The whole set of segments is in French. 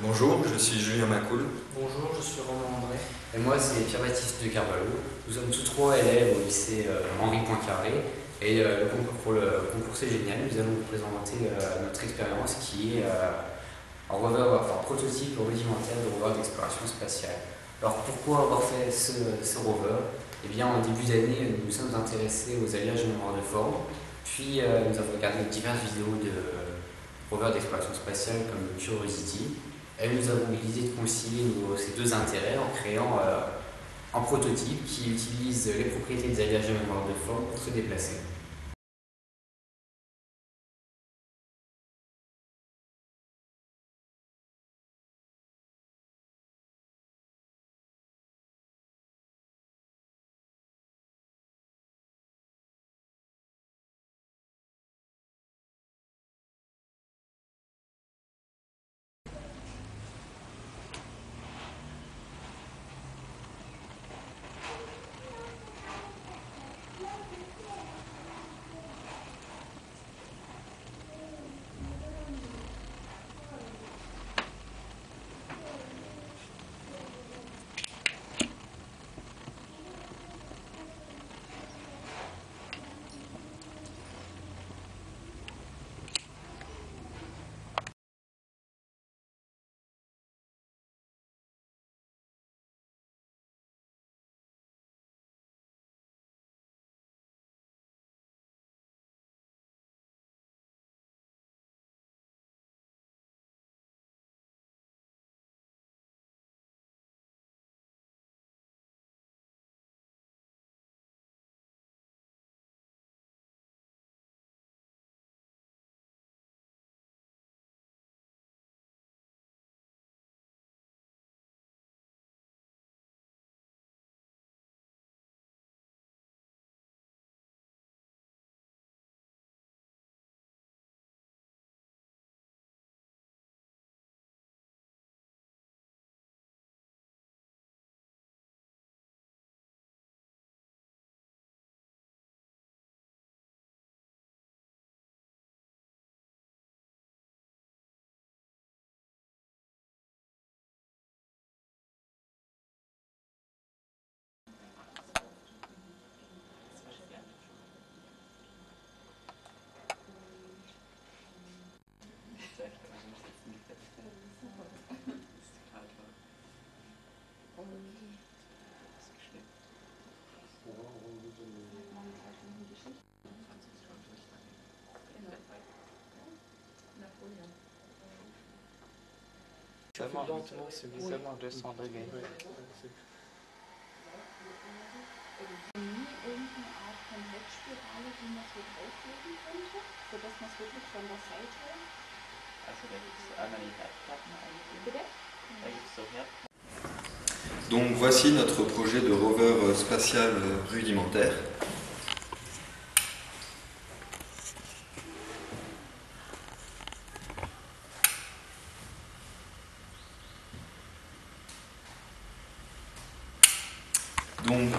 Bonjour, je suis Julien Macoul. Bonjour, je suis Romain André. Et moi, c'est Pierre-Baptiste de Carvalho. Nous sommes tous trois élèves au lycée Henri Poincaré. Et pour le concours C'est génial, nous allons vous présenter notre expérience qui est un rover, enfin, prototype rudimentaire de rover d'exploration spatiale. Alors pourquoi avoir fait ce rover? Eh bien, en début d'année, nous nous sommes intéressés aux alliages de mémoire de forme. Puis nous avons regardé diverses vidéos de rovers d'exploration spatiale comme Curiosity. Et nous avons eu l'idée de concilier ces deux intérêts en créant un prototype qui utilise les propriétés des alliages de mémoire de forme pour se déplacer. Lentement, c'est bizarrement à 200 degrés. Irgendeine Art von Heckspirale, die man so drauflegen könnte, sodass man es wirklich von der Seite. Also da gibt es einmal die Herdplatten eigentlich. Bitte? Da gibt es so Herdplatten. Donc voici notre projet de rover spatial rudimentaire. Donc,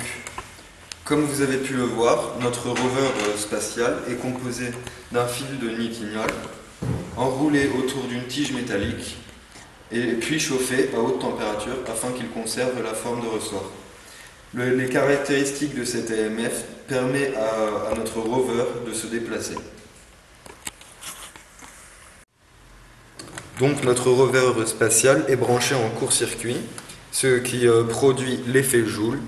comme vous avez pu le voir, notre rover spatial est composé d'un fil de nitinol enroulé autour d'une tige métallique et puis chauffé à haute température afin qu'il conserve la forme de ressort. Les caractéristiques de cet EMF permettent à notre rover de se déplacer. Donc notre rover spatial est branché en court-circuit, ce qui produit l'effet Joule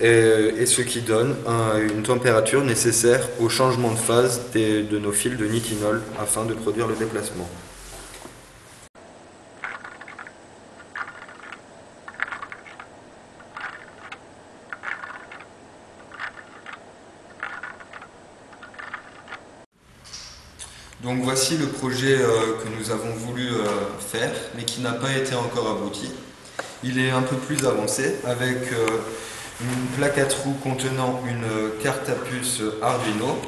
et ce qui donne une température nécessaire au changement de phase de nos fils de nitinol afin de produire le déplacement. Donc voici le projet que nous avons voulu faire, mais qui n'a pas été encore abouti. Il est un peu plus avancé avec une plaque à trous contenant une carte à puce Arduino,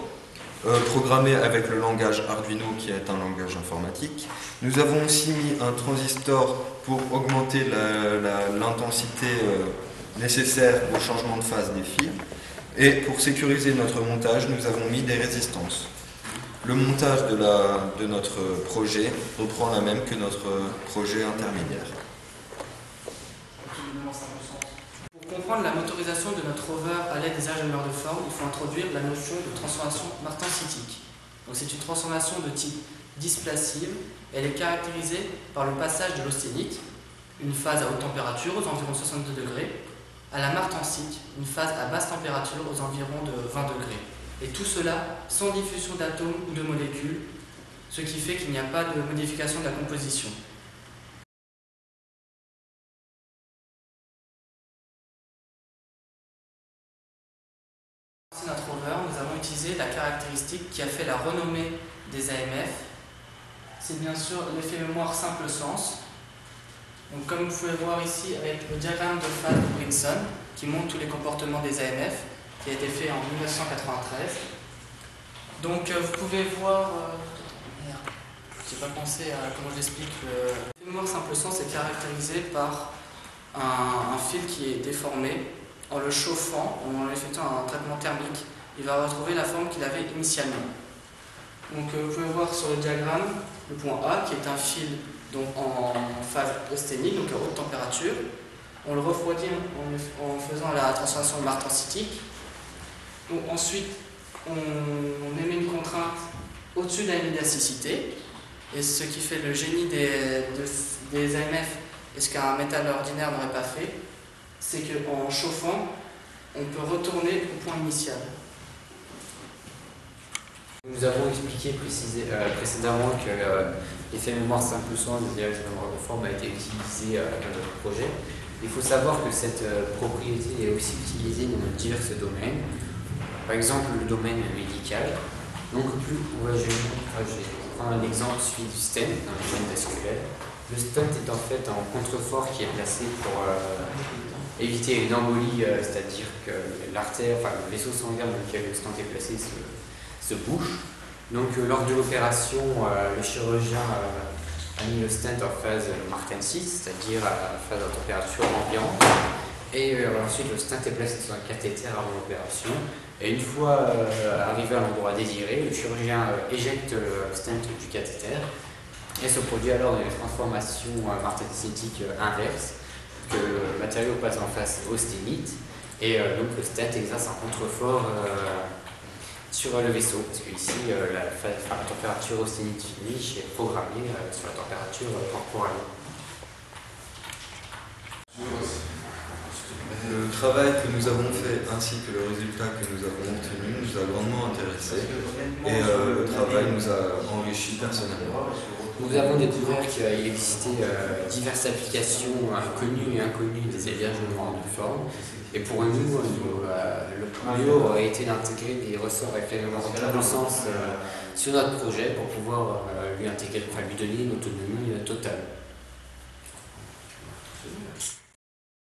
programmée avec le langage Arduino qui est un langage informatique. Nous avons aussi mis un transistor pour augmenter l'intensité nécessaire au changement de phase des fils. Et pour sécuriser notre montage, nous avons mis des résistances. Le montage de notre projet reprend la même que notre projet intermédiaire. Pour comprendre la motorisation de notre rover à l'aide des ingénieurs de forme, il faut introduire la notion de transformation martensitique. C'est une transformation de type displacive. Elle est caractérisée par le passage de l'austénite, une phase à haute température aux environs de 62 degrés, à la martensite, une phase à basse température aux environs de 20 degrés. Et tout cela sans diffusion d'atomes ou de molécules, ce qui fait qu'il n'y a pas de modification de la composition. Dans notre rover, nous avons utilisé la caractéristique qui a fait la renommée des AMF. C'est bien sûr l'effet mémoire simple sens. Donc, comme vous pouvez voir ici avec le diagramme de phase de Brinson qui montre tous les comportements des AMF, qui a été fait en 1993. Donc vous pouvez voir, j'ai pas pensé à comment je l'explique, l'effet mémoire simple sens est caractérisé par un fil qui est déformé. En le chauffant, en effectuant un traitement thermique, il va retrouver la forme qu'il avait initialement. Donc vous pouvez voir sur le diagramme le point A qui est un fil donc, en phase austénique, donc à haute température. On le refroidit en faisant la transformation martensitique. Donc ensuite, on émet une contrainte au-dessus de la limite d'élasticité, et ce qui fait le génie des AMF et ce qu'un métal ordinaire n'aurait pas fait, c'est qu'en chauffant, on peut retourner au point initial. Nous avons expliqué précédemment que l'effet mémoire simple sens de mémoire de forme a été utilisé dans notre projet. Il faut savoir que cette propriété est aussi utilisée dans divers domaines. Par exemple, le domaine médical. Donc, je prends un exemple, celui du stent dans le domaine vasculaire. Le stent est en fait un contrefort qui est placé pour éviter une embolie, c'est-à-dire que l'artère, le vaisseau sanguin dans lequel le stent est placé se bouche. Donc, lors de l'opération, le chirurgien a mis le stent en phase martensite, c'est-à-dire à phase de température ambiante. Et ensuite, le stent est placé sur un cathéter avant l'opération. Et une fois arrivé à l'endroit désiré, le chirurgien éjecte le stent du cathéter et se produit alors une transformation martensitique inverse, que le matériau passe en phase austénite et donc le stent exerce un contrefort sur le vaisseau, parce que ici la température austénite finie est programmée sur la température corporelle. Le travail que nous avons fait ainsi que le résultat que nous avons obtenu nous a grandement intéressés et le travail nous a enrichis personnellement. Nous avons découvert qu'il existait diverses applications connues et inconnues des hébergements de forme. Et pour nous, le mieux aurait été d'intégrer des ressorts avec le sens sur notre projet pour pouvoir lui donner une autonomie totale.